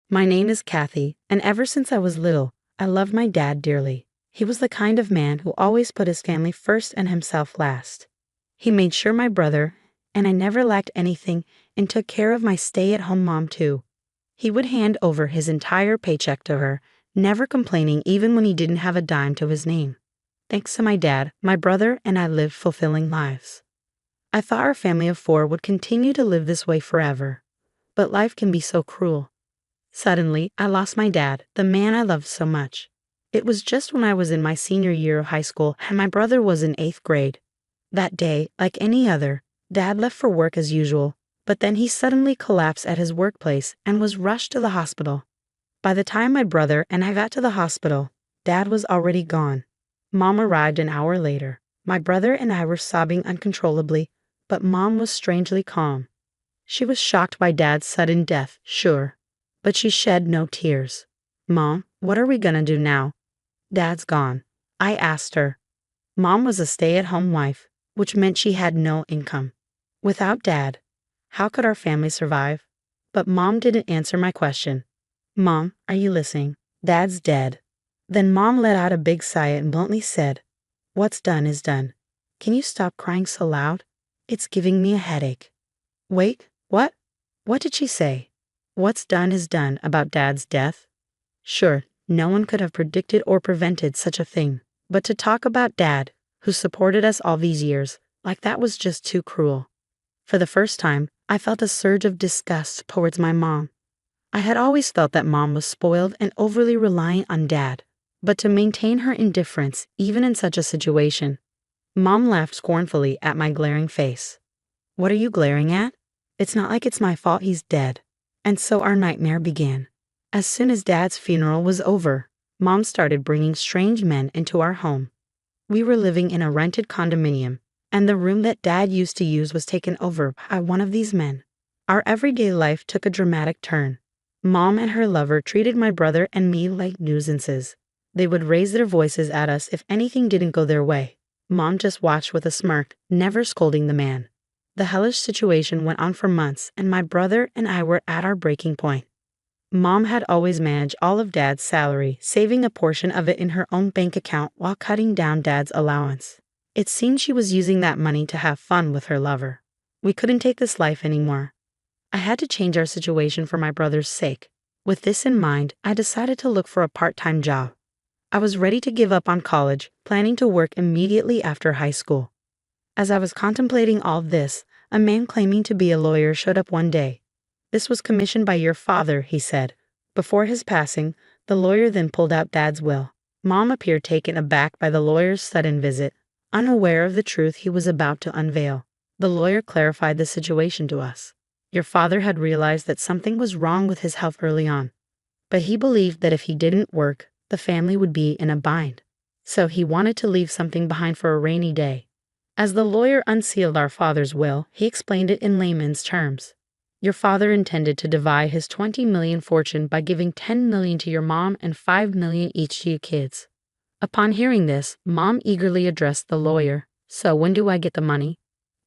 My name is Kathy, and ever since I was little, I loved my dad dearly. He was the kind of man who always put his family first and himself last. He made sure my brother and I never lacked anything and took care of my stay-at-home mom too. He would hand over his entire paycheck to her, never complaining even when he didn't have a dime to his name. Thanks to my dad, my brother and I lived fulfilling lives. I thought our family of 4 would continue to live this way forever. But life can be so cruel. Suddenly, I lost my dad, the man I loved so much. It was just when I was in my senior year of high school and my brother was in 8th grade. That day, like any other, Dad left for work as usual, but then he suddenly collapsed at his workplace and was rushed to the hospital. By the time my brother and I got to the hospital, Dad was already gone. Mom arrived an hour later. My brother and I were sobbing uncontrollably, but Mom was strangely calm. She was shocked by Dad's sudden death, sure, but she shed no tears. "Mom, what are we gonna do now? Dad's gone," I asked her. Mom was a stay-at-home wife, which meant she had no income. Without Dad, how could our family survive? But Mom didn't answer my question. "Mom, are you listening? Dad's dead." Then Mom let out a big sigh and bluntly said, "What's done is done. Can you stop crying so loud? It's giving me a headache." Wait, what? What did she say? What's done is done about Dad's death? Sure, no one could have predicted or prevented such a thing. But to talk about Dad, who supported us all these years, like that was just too cruel. For the first time, I felt a surge of disgust towards my mom. I had always felt that Mom was spoiled and overly reliant on Dad, but to maintain her indifference, even in such a situation. Mom laughed scornfully at my glaring face. "What are you glaring at? It's not like it's my fault he's dead." And so our nightmare began. As soon as Dad's funeral was over, Mom started bringing strange men into our home. We were living in a rented condominium, and the room that Dad used to use was taken over by one of these men. Our everyday life took a dramatic turn. Mom and her lover treated my brother and me like nuisances. They would raise their voices at us if anything didn't go their way. Mom just watched with a smirk, never scolding the man. The hellish situation went on for months, and my brother and I were at our breaking point. Mom had always managed all of Dad's salary, saving a portion of it in her own bank account while cutting down Dad's allowance. It seemed she was using that money to have fun with her lover. We couldn't take this life anymore. I had to change our situation for my brother's sake. With this in mind, I decided to look for a part-time job. I was ready to give up on college, planning to work immediately after high school. As I was contemplating all this, a man claiming to be a lawyer showed up one day. "This was commissioned by your father," he said. Before his passing, the lawyer then pulled out Dad's will. Mom appeared taken aback by the lawyer's sudden visit, unaware of the truth he was about to unveil. The lawyer clarified the situation to us. Your father had realized that something was wrong with his health early on, but he believed that if he didn't work, the family would be in a bind. So he wanted to leave something behind for a rainy day. As the lawyer unsealed our father's will, he explained it in layman's terms. Your father intended to divide his $20 million fortune by giving $10 million to your mom and $5 million each to you kids. Upon hearing this, Mom eagerly addressed the lawyer. "So when do I get the money?"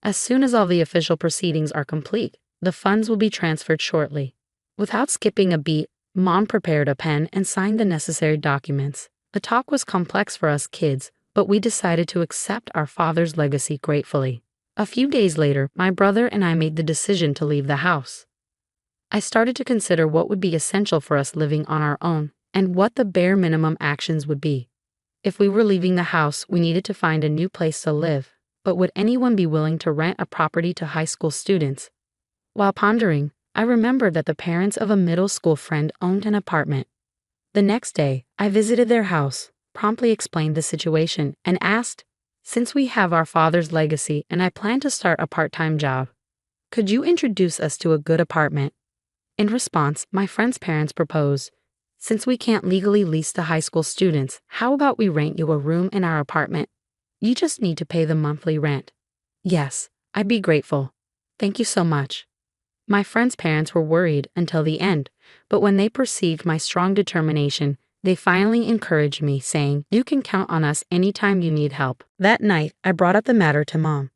"As soon as all the official proceedings are complete. The funds will be transferred shortly." Without skipping a beat, Mom prepared a pen and signed the necessary documents. The talk was complex for us kids, but we decided to accept our father's legacy gratefully. A few days later, my brother and I made the decision to leave the house. I started to consider what would be essential for us living on our own, and what the bare minimum actions would be. If we were leaving the house, we needed to find a new place to live, but would anyone be willing to rent a property to high school students? While pondering, I remembered that the parents of a middle school friend owned an apartment. The next day, I visited their house, promptly explained the situation, and asked, "Since we have our father's legacy and I plan to start a part-time job, could you introduce us to a good apartment?" In response, my friend's parents proposed, "Since we can't legally lease to high school students, how about we rent you a room in our apartment? You just need to pay the monthly rent." Yes, I'd be grateful. Thank you so much. My friend's parents were worried until the end, but when they perceived my strong determination, they finally encouraged me, saying, "You can count on us anytime you need help." That night, I brought up the matter to Mom.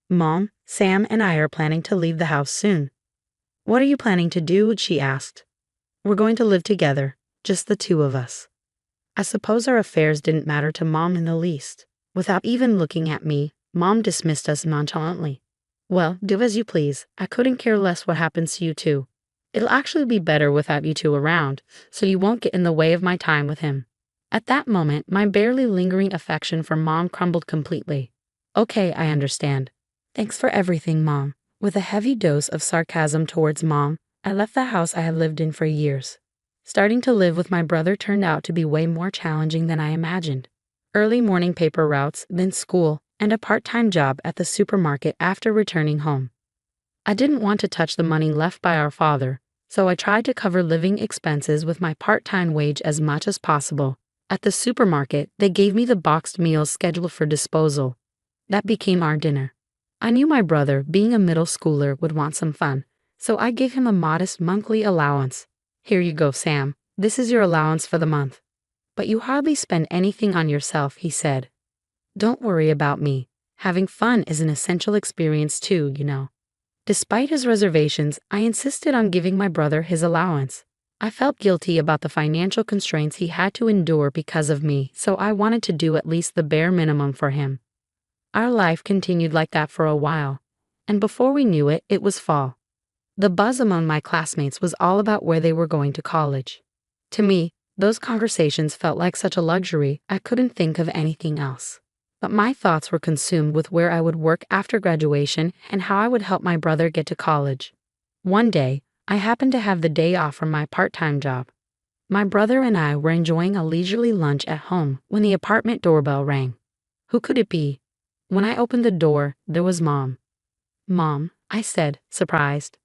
"Mom, Sam and I are planning to leave the house soon." "What are you planning to do?" she asked. We're going to live together, just the two of us. I suppose our affairs didn't matter to Mom in the least. Without even looking at me, Mom dismissed us nonchalantly. Well, do as you please. I couldn't care less what happens to you two. It'll actually be better without you two around, so you won't get in the way of my time with him. At that moment, my barely lingering affection for Mom crumbled completely. Okay, I understand. Thanks for everything, Mom. With a heavy dose of sarcasm towards Mom, I left the house I had lived in for years. Starting to live with my brother turned out to be way more challenging than I imagined. Early morning paper routes, then school, and a part-time job at the supermarket after returning home. I didn't want to touch the money left by our father, so I tried to cover living expenses with my part-time wage as much as possible. At the supermarket, they gave me the boxed meals scheduled for disposal. That became our dinner. I knew my brother, being a middle schooler, would want some fun, so I gave him a modest monthly allowance. Here you go, Sam. This is your allowance for the month. But you hardly spend anything on yourself, he said. Don't worry about me. Having fun is an essential experience too, you know. Despite his reservations, I insisted on giving my brother his allowance. I felt guilty about the financial constraints he had to endure because of me, so I wanted to do at least the bare minimum for him. Our life continued like that for a while, and before we knew it, it was fall. The buzz among my classmates was all about where they were going to college. To me, those conversations felt like such a luxury, I couldn't think of anything else. But my thoughts were consumed with where I would work after graduation and how I would help my brother get to college. One day, I happened to have the day off from my part-time job. My brother and I were enjoying a leisurely lunch at home when the apartment doorbell rang. Who could it be? When I opened the door, there was Mom. Mom, I said, surprised.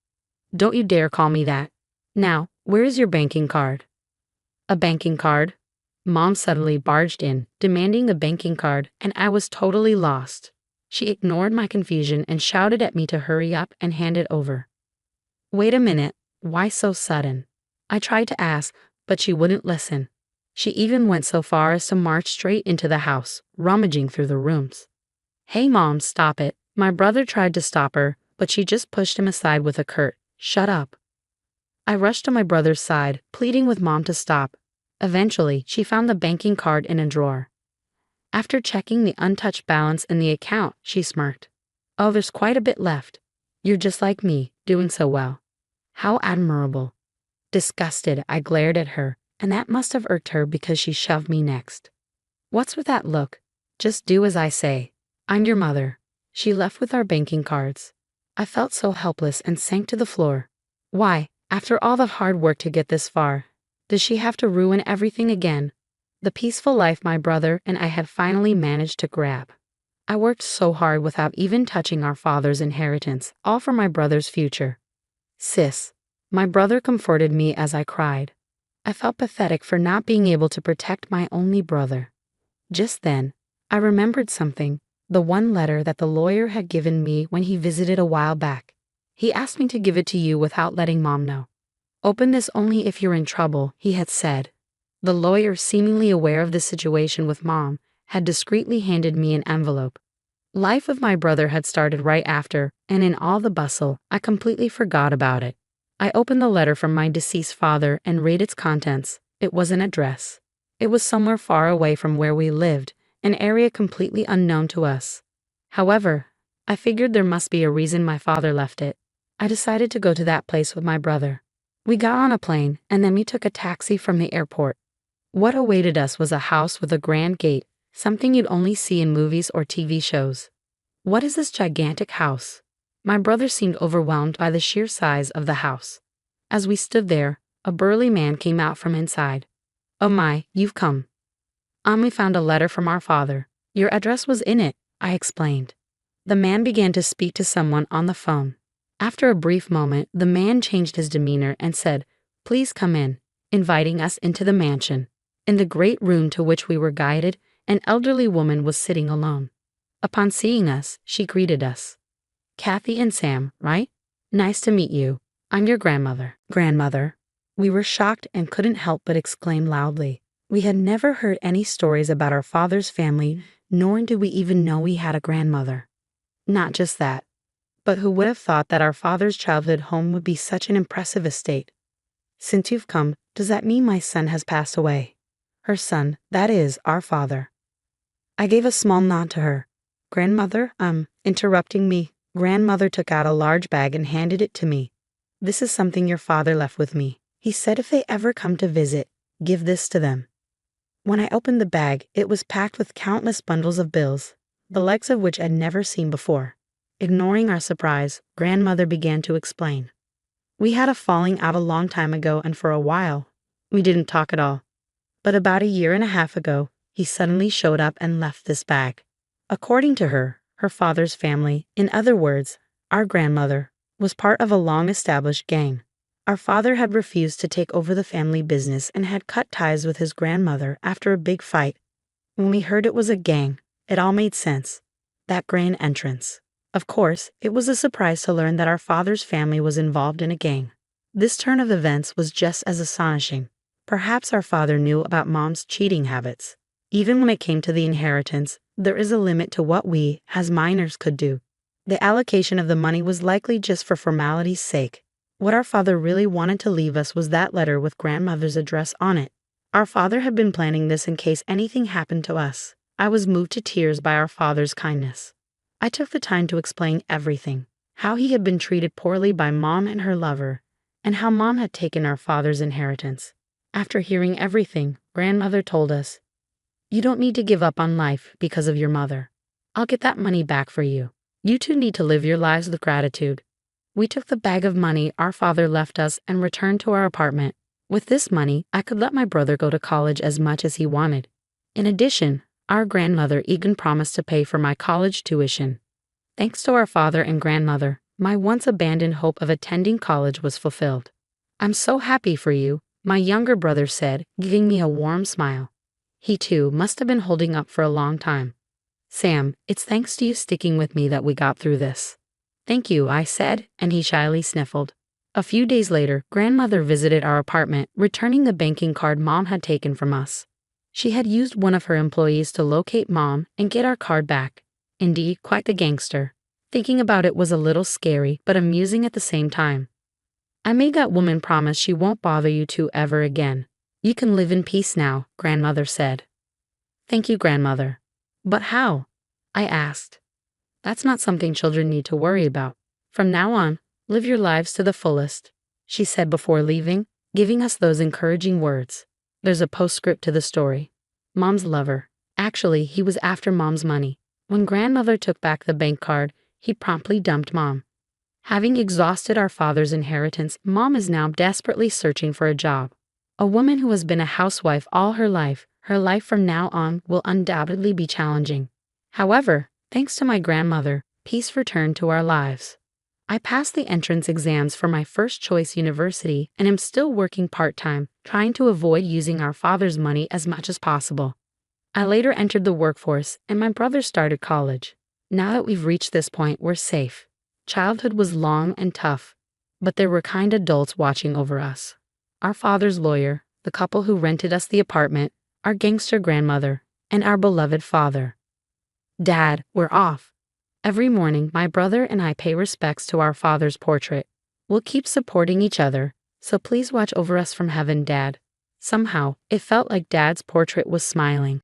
Don't you dare call me that. Now, where is your banking card? A banking card? Mom suddenly barged in, demanding the banking card, and I was totally lost. She ignored my confusion and shouted at me to hurry up and hand it over. Wait a minute, why so sudden? I tried to ask, but she wouldn't listen. She even went so far as to march straight into the house, rummaging through the rooms. Hey Mom, stop it. My brother tried to stop her, but she just pushed him aside with a curt, shut up. I rushed to my brother's side, pleading with Mom to stop. Eventually, she found the banking card in a drawer. After checking the untouched balance in the account, she smirked. Oh, there's quite a bit left. You're just like me, doing so well. How admirable. Disgusted, I glared at her, and that must have irked her because she shoved me next. What's with that look? Just do as I say. I'm your mother. She left with our banking cards. I felt so helpless and sank to the floor. Why, after all the hard work to get this far, does she have to ruin everything again? The peaceful life my brother and I had finally managed to grab. I worked so hard without even touching our father's inheritance, all for my brother's future. Sis, my brother comforted me as I cried. I felt pathetic for not being able to protect my only brother. Just then, I remembered something, the one letter that the lawyer had given me when he visited a while back. He asked me to give it to you without letting Mom know. Open this only if you're in trouble, he had said. The lawyer, seemingly aware of the situation with Mom, had discreetly handed me an envelope. Life with my brother had started right after, and in all the bustle, I completely forgot about it. I opened the letter from my deceased father and read its contents. It was an address. It was somewhere far away from where we lived, an area completely unknown to us. However, I figured there must be a reason my father left it. I decided to go to that place with my brother. We got on a plane, and then we took a taxi from the airport. What awaited us was a house with a grand gate, something you'd only see in movies or TV shows. What is this gigantic house? My brother seemed overwhelmed by the sheer size of the house. As we stood there, a burly man came out from inside. Oh my, you've come. We found a letter from our father. Your address was in it, I explained. The man began to speak to someone on the phone. After a brief moment, the man changed his demeanor and said, "Please come in," inviting us into the mansion. In the great room to which we were guided, an elderly woman was sitting alone. Upon seeing us, she greeted us. "Kathy and Sam, right? Nice to meet you. I'm your grandmother." Grandmother. We were shocked and couldn't help but exclaim loudly. We had never heard any stories about our father's family, nor did we even know we had a grandmother. Not just that, but who would have thought that our father's childhood home would be such an impressive estate? Since you've come, does that mean my son has passed away? Her son, that is, our father. I gave a small nod to her. Grandmother, interrupting me, grandmother took out a large bag and handed it to me. This is something your father left with me. He said if they ever come to visit, give this to them. When I opened the bag, it was packed with countless bundles of bills, the likes of which I'd never seen before. Ignoring our surprise, grandmother began to explain. We had a falling out a long time ago, and for a while, we didn't talk at all. But about a year and a half ago, he suddenly showed up and left this bag. According to her, her father's family, in other words, our grandmother, was part of a long-established gang. Our father had refused to take over the family business and had cut ties with his grandmother after a big fight. When we heard it was a gang, it all made sense. That grand entrance. Of course, it was a surprise to learn that our father's family was involved in a gang. This turn of events was just as astonishing. Perhaps our father knew about Mom's cheating habits. Even when it came to the inheritance, there is a limit to what we, as minors, could do. The allocation of the money was likely just for formality's sake. What our father really wanted to leave us was that letter with grandmother's address on it. Our father had been planning this in case anything happened to us. I was moved to tears by our father's kindness. I took the time to explain everything, how he had been treated poorly by Mom and her lover, and how Mom had taken our father's inheritance. After hearing everything, grandmother told us, "You don't need to give up on life because of your mother. I'll get that money back for you. You two need to live your lives with gratitude." We took the bag of money our father left us and returned to our apartment. With this money, I could let my brother go to college as much as he wanted. In addition, our grandmother even promised to pay for my college tuition. Thanks to our father and grandmother, my once abandoned hope of attending college was fulfilled. "I'm so happy for you," my younger brother said, giving me a warm smile. He too must have been holding up for a long time. "Sam, it's thanks to you sticking with me that we got through this." "Thank you," I said, and he shyly sniffled. A few days later, grandmother visited our apartment, returning the banking card Mom had taken from us. She had used one of her employees to locate Mom and get our card back. Indeed, quite the gangster. Thinking about it was a little scary, but amusing at the same time. "I made that woman promise she won't bother you two ever again. You can live in peace now," grandmother said. "Thank you, grandmother." "But how?" I asked. "That's not something children need to worry about. From now on, live your lives to the fullest," she said before leaving, giving us those encouraging words. There's a postscript to the story. Mom's lover. Actually, he was after Mom's money. When grandmother took back the bank card, he promptly dumped Mom. Having exhausted our father's inheritance, Mom is now desperately searching for a job. A woman who has been a housewife all her life from now on will undoubtedly be challenging. However, thanks to my grandmother, peace returned to our lives. I passed the entrance exams for my first choice university and am still working part-time, trying to avoid using our father's money as much as possible. I later entered the workforce and my brother started college. Now that we've reached this point, we're safe. Childhood was long and tough, but there were kind adults watching over us. Our father's lawyer, the couple who rented us the apartment, our gangster grandmother, and our beloved father. Dad, we're off. Every morning, my brother and I pay respects to our father's portrait. We'll keep supporting each other, so please watch over us from heaven, Dad. Somehow, it felt like Dad's portrait was smiling.